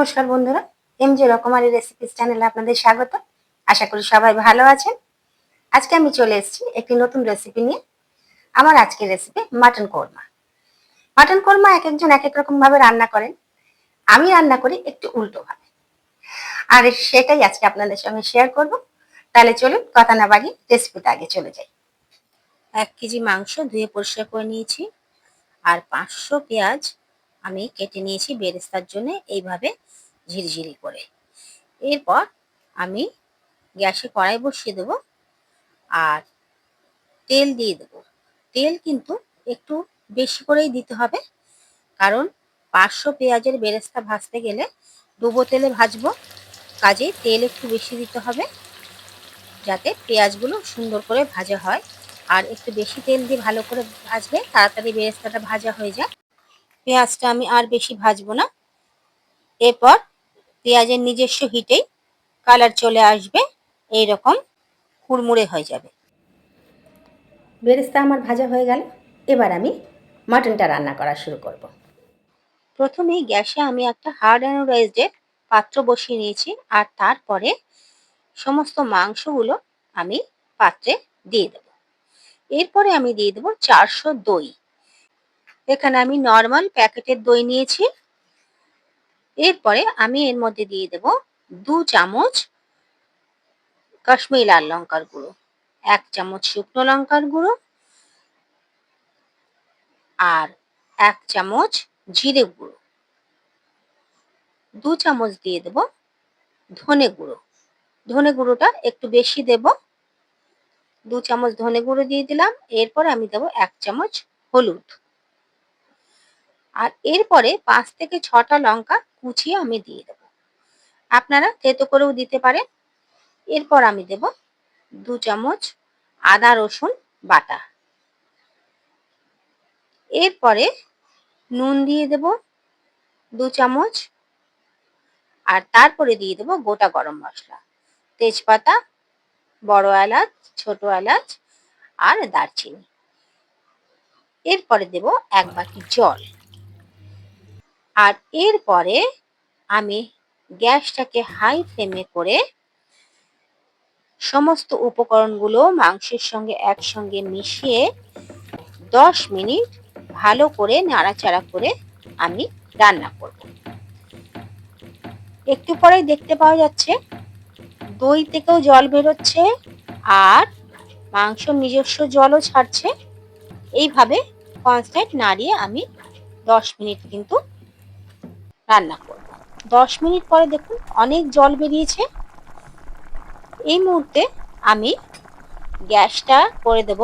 নমস্কার বন্ধুরা, এমজে রকমারি রেসিপিস চ্যানেলে আপনাদের স্বাগত। আশা করি সবাই ভালো আছেন। আজকে আমি চলে এসেছি একটি নতুন রেসিপি নিয়ে। আমার আজকের recipe mutton korma. Mutton korma এক একজন এক এক রকম ভাবে রান্না করেন। আমি রান্না করি একটু উল্টো ভাবে, আর সেটাই আজকে আপনাদের সঙ্গে শেয়ার করব। তাহলে চলুন কথা না বাড়িয়ে রেসিপিতে আগে চলে যাই। 1 কেজি মাংস ধুয়ে পরিষ্কার করে নিয়েছি, আর 500 পেঁয়াজ আমি কেটে নিয়েছি বেরেস্তার জন্য এইভাবে ঝিরিঝিরি করে। এরপর আমি গ্যাসে কড়াই বসিয়ে দেবো আর তেল দিয়ে দেবো। তেল কিন্তু একটু বেশি করেই দিতে হবে, কারণ 500 পেঁয়াজের বেরেস্তা ভাজতে গেলে ডুবো তেলে ভাজবো, কাজেই তেল একটু বেশি দিতে হবে যাতে পেঁয়াজগুলো সুন্দর করে ভাজা হয়। আর একটু বেশি তেল দিয়ে ভালো করে ভাজলে তাড়াতাড়ি বেরেস্তাটা ভাজা হয়ে যায়। পেঁয়াজটা আমি আর বেশি ভাজবো না। এরপর পেঁয়াজের নিজস্ব হিটেই কালার চলে আসবে, এইরকম কুড়মুড়ে হয়ে যাবে। বেরেস্তা আমার ভাজা হয়ে গেল। এবার আমি মাটনটা রান্না করা শুরু করব। প্রথমেই গ্যাসে আমি একটা হার্ড অ্যানোরাইজডের পাত্র বসিয়ে নিয়েছি, আর তারপরে সমস্ত মাংসগুলো আমি পাত্রে দিয়ে দেব। এরপরে আমি দিয়ে দেবো 400 দই। এখানে আমি নর্মাল প্যাকেটের দই নিয়েছি। এরপরে আমি এর মধ্যে দিয়ে দেব 2 চামচ কাশ্মীরি লাল লঙ্কার গুঁড়ো, 1 চামচ শুকনো লঙ্কার গুঁড়ো, আর 1 চামচ জিরে গুঁড়ো, 2 চামচ দিয়ে দেব ধনে গুঁড়ো। ধনে গুঁড়োটা একটু বেশি দেব, 2 চামচ ধনে গুঁড়ো দিয়ে দিলাম। এরপর আমি দেব 1 চামচ হলুদ, আর এরপরে 5 থেকে 6টা লঙ্কা কুচিয়ে আমি দিয়ে দেব। আপনারা থেতো করেও দিতে পারেন। এরপর আমি দেব 2 চামচ আদা রসুন বাটা। এরপরে নুন দিয়ে দেব 2 চামচ, আর তারপরে দিয়ে দেব গোটা গরম মশলা, তেজপাতা, বড় এলাচ, ছোট এলাচ আর দারচিনি। এরপরে দেব 1 বাটি জল, আর এরপরে আমি গ্যাসটাকে হাই ফ্লেমে করে সমস্ত উপকরণগুলো মাংসের সঙ্গে একসঙ্গে মিশিয়ে 10 মিনিট ভালো করে নাড়াচাড়া করে আমি রান্না করব। একটু পরেই দেখতে পাওয়া যাচ্ছে দই থেকেও জল বেরোচ্ছে, আর মাংস নিজস্ব জলও ছাড়ছে। এইভাবে কনস্ট্যান্ট নাড়িয়ে আমি 10 মিনিট কিন্তু রান্না করব। 10 মিনিট পরে দেখুন অনেক জল বেরিয়েছে। এই মুহূর্তে আমি গ্যাসটা করে দেব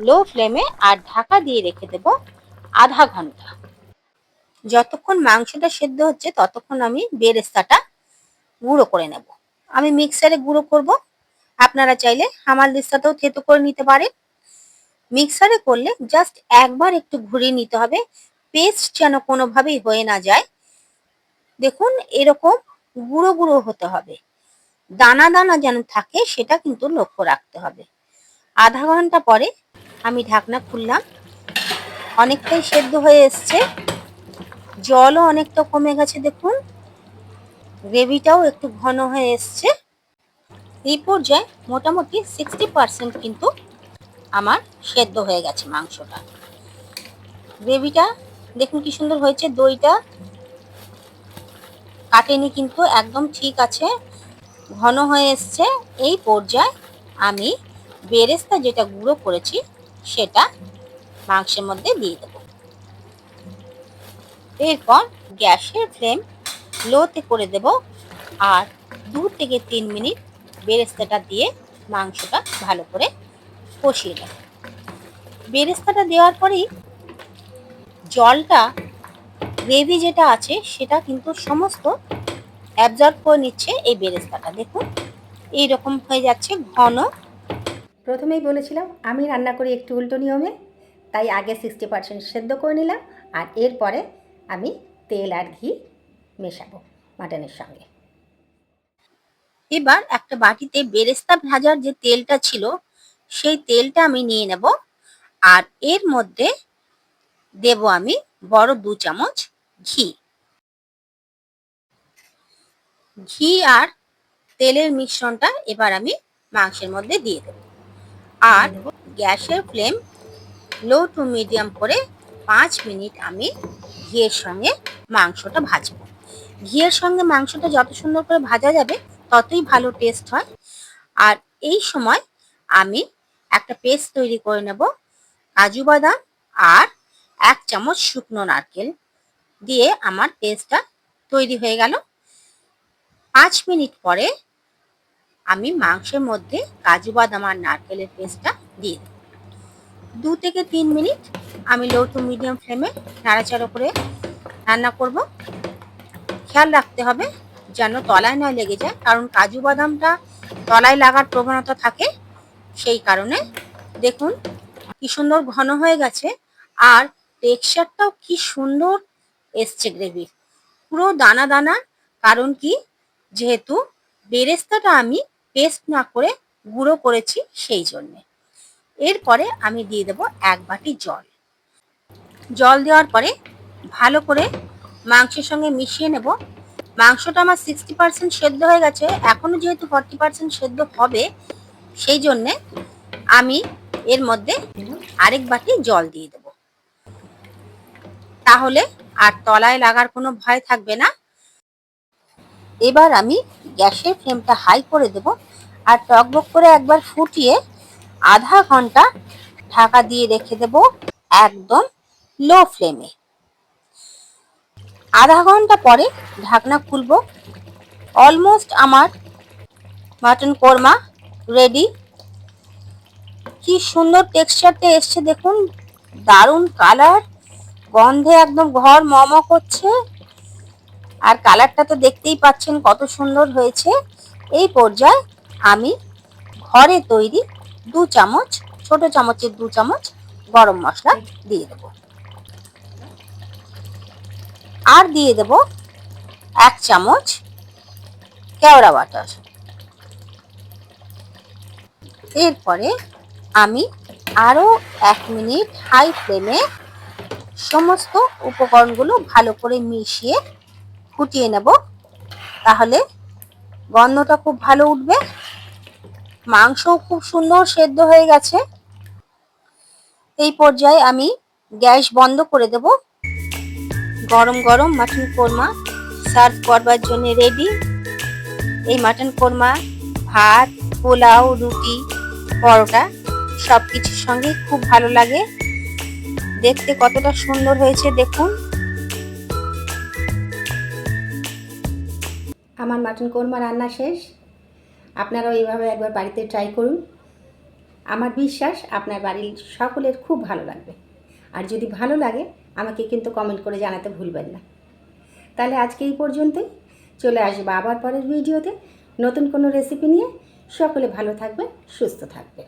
লো ফ্লেমে, আর ঢাকা দিয়ে রেখে দেব আধা ঘন্টা। যতক্ষণ মাংসটা সেদ্ধ হচ্ছে ততক্ষণ আমি বেরেস্তাটা গুঁড়ো করে নেব। আমি মিক্সারে গুঁড়ো করব, আপনারা চাইলে হামালদিস্তাতেও থেতো করে নিতে পারেন। মিক্সারে করলে জাস্ট একবার একটু ঘুরিয়ে নিতে হবে, পেস্ট যেন কোনোভাবেই হয়ে না যায়। দেখুন এরকম গুঁড়ো গুঁড়ো হতে হবে, দানা দানা যেন থাকে সেটা কিন্তু লক্ষ্য রাখতে হবে। আধা ঘন্টা পরে আমি ঢাকনা খুললাম, অনেকটাই সেদ্ধ হয়ে এসছে, জলও অনেকটা কমে গেছে। দেখুন গ্রেভিটাও একটু ঘন হয়ে এসছে। এই পর্যায়ে মোটামুটি 60% কিন্তু আমার সেদ্ধ হয়ে গেছে মাংসটা। গ্রেভিটা দেখুন কি সুন্দর হয়েছে, দইটা কাটেনি কিন্তু, একদম ঠিক আছে, ঘন হয়ে এসছে। এই পর্যায়ে আমি বেরেস্তা যেটা গুঁড়ো করেছি সেটা মাংসের মধ্যে দিয়ে দেব। এরপর গ্যাসের ফ্লেম লোতে করে দেব, আর 2 থেকে 3 মিনিট বেরেস্তাটা দিয়ে মাংসটা ভালো করে কষিয়ে নেব। বেরেস্তাটা দেওয়ার পরেই জলটা, গ্রেভি যেটা আছে সেটা কিন্তু সমস্ত অ্যাবজর্ব করে নিচ্ছে এই বেরেস্তাটা। দেখুন এইরকম হয়ে যাচ্ছে ঘন। প্রথমেই বলেছিলাম আমি রান্না করি একটু উল্টো নিয়মে, তাই আগে 60% সেদ্ধ করে নিলাম, আর এরপরে আমি তেল আর ঘি মেশাবো মাটনের সঙ্গে। এবার একটা বাটিতে বেরেস্তা ভাজার যে তেলটা ছিল সেই তেলটা আমি নিয়ে নেব, আর এর মধ্যে দেব আমি বড় 2 চামচ ঘি। ঘি আর তেলের মিশ্রণটা এবার আমি মাংসের মধ্যে দিয়ে দেব। আর গ্যাসের ফ্লেম লো টু মিডিয়াম করে 5 মিনিট আমি ঘিয়ের সঙ্গে মাংসটা ভাজবো। ঘিয়ের সঙ্গে মাংসটা যত সুন্দর করে ভাজা যাবে ততই ভালো টেস্ট হয়। আর এই সময় আমি একটা পেস্ট তৈরি করে নেব। কাজু বাদাম আর 1 চামচ শুকনো নারকেল দিয়ে আমার পেস্টটা তৈরি হয়ে গেল। 5 মিনিট পরে আমি মাংসের মধ্যে কাজু বাদাম আর নারকেলের পেস্টটা দিয়ে দেব। 2 থেকে 3 মিনিট আমি লো টু মিডিয়াম ফ্লেমে নাড়াচাড়া করে রান্না করব। খেয়াল রাখতে হবে যেন তলায় না লেগে যায়, কারণ কাজু বাদামটা তলায় লাগার প্রবণতা থাকে। সেই কারণে দেখুন কি সুন্দর ঘন হয়ে গেছে, আর টেক্সচারটাও কি সুন্দর এসছে গ্রেভির, পুরো দানা দানা। কারণ কি, যেহেতু বেরেস্তাটা আমি পেস্ট না করে গুঁড়ো করেছি সেই জন্যে। এরপরে আমি দিয়ে দেব 1 বাটি জল। জল দেওয়ার পরে ভালো করে মাংসের সঙ্গে মিশিয়ে নেব। মাংসটা আমার 60% সেদ্ধ হয়ে গেছে, এখনো যেহেতু 40% সেদ্ধ হবে, সেই জন্যে আমি এর মধ্যে আরেক বাটি জল দিয়ে দেব। তাহলে আর তলায় লাগার কোনো ভয় থাকবে না। এবার আমি গ্যাসের ফ্লেমটা হাই করে দেব আর টকবক করে একবার ফুটিয়ে আধা ঘন্টা ঢাকা দিয়ে রেখে দেব একদম লো ফ্লেমে। আধা ঘন্টা পরে ঢাকনা খুলবো। অলমোস্ট আমার মাটন কোরমা রেডি। কি সুন্দর টেক্সচারটা এসছে দেখুন, দারুণ কালার, গন্ধে একদম ঘর মম করছে। আর কালারটা তো দেখতেই পাচ্ছেন কত সুন্দর হয়েছে। এই পর্যায়ে আমি ঘরে তৈরি 2 চামচ, ছোট চামচের 2 চামচ গরম মশলা দিয়ে দেব। আর দিয়ে দেব 1 চামচ কেওড়া বাটার। এরপরে আমি আরো 1 মিনিট হাই ফ্লেমে সমস্ত উপকরণগুলো ভালো করে মিশিয়ে ফুটিয়ে নেব, তাহলে গন্ধটা খুব ভালো উঠবে। মাংসও খুব সুন্দর সেদ্ধ হয়ে গেছে। এই পর্যায়ে আমি গ্যাস বন্ধ করে দেব। গরম গরম মাটন কোরমা সার্ভ করবার জন্য রেডি। এই মাটন কোরমা ভাত, পোলাও, রুটি, পরোটা সব কিছুর সঙ্গে খুব ভালো লাগে। দেখতে কতটা সুন্দর হয়েছে দেখুন। আমার মাটন কোরমা রান্না শেষ। আপনারাও এইভাবে একবার বাড়িতে ট্রাই করুন। আমার বিশ্বাস আপনার বাড়ির সকলের খুব ভালো লাগবে। আর যদি ভালো লাগে আমাকে কিন্তু কমেন্ট করে জানাতে ভুলবেন না। তাহলে আজকে এই পর্যন্তই। চলে আসবো আবার পরের ভিডিওতে নতুন কোনো রেসিপি নিয়ে। সকলে ভালো থাকবেন, সুস্থ থাকবেন।